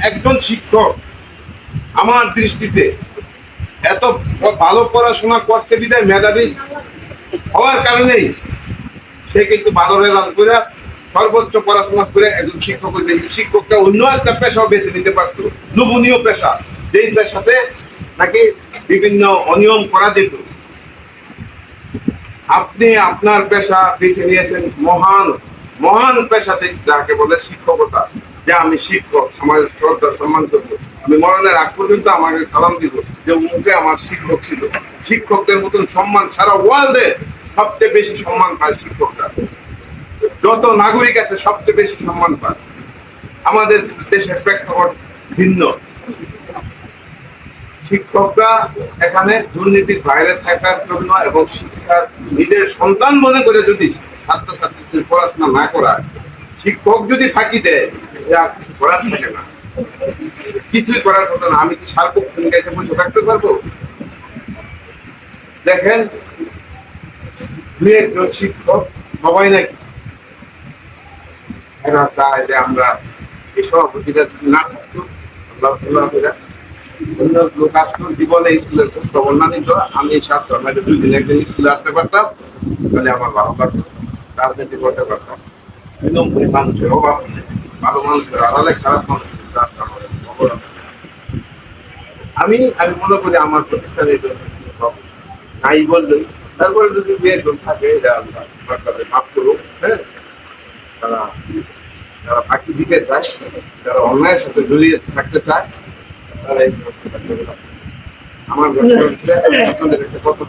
একজন শিক্ষক আমার দৃষ্টিতে এত ভালো পড়াশোনা করছে বিধায় মেধাবী হওয়ার কারণেই সে কিন্তু ভালো রেজাল্ট করে সর্বোচ্চ পড়াশোনা করে একজন শিক্ষক হয়েছে। শিক্ষকটা অন্য একটা পেশাও বেছে নিতে পারতো, লোভনীয় পেশা, যেই পেশাতে নাকি বিভিন্ন অনিয়ম করা যেত। আপনি আপনার পেশা বেছে নিয়েছেন মহান মহান পেশাতে, যাকে বলে শিক্ষকতা। যে আমি শিক্ষক, আমার শ্রদ্ধা সম্মান করবো, আমি মরণের আগ পর্যন্ত আমাকে সালাম দিব যে মুখে আমার শিক্ষক ছিল। শিক্ষকদের মতন সম্মান সারা ওয়ার্ল্ডে সবচেয়ে বেশি সম্মান পায় শিক্ষকরা। যত নাগরিক আছে সবচেয়ে বেশি সম্মান পায়। আমাদের দেশের প্রেক্ষাপট ভিন্ন। শিক্ষকরা এখানে দুর্নীতির বাইরে থাকার জন্য এবং শিক্ষার নিজের সন্তান মনে করে যদি ছাত্রছাত্রীদের পড়াশোনা না করায়, শিক্ষক যদি ফাঁকি দেয়, আর কিছু করার থাকে না, কিছুই করার কথা না। আমি কি সার্বক্ষণ গাইতে বসে থাকতে পারবো? দেখেন, দুই একজন শিক্ষক সবাই নাকি এরা চায় যে আমরা এই সভাপতিটা যদি না থাকতো, অন্য লোক আসতো জীবনে স্কুলের খোঁজ খবর না নিত, আমি ছাত্র হয়তো 2 দিন একদিন স্কুলে আসতে পারতাম, তাহলে আমার ভালো লাগতো, রাজনীতি করতে পারতাম। বিনম্বরী মানুষের অভাব, ভালো মানুষের আড়ালে খারাপ মানুষের খবর আছে। আমি মনে করি আমার প্রতিষ্ঠানে নাই বললেই, তারপরে যদি 2-1 থাকে মাফ করুক। হ্যাঁ, তারা যারা ফাঁকি দিতে চায়, যারা অন্যায়ের সাথে জড়িয়ে থাকতে চায়, তারা এই আমার আপনাদের একটা কথা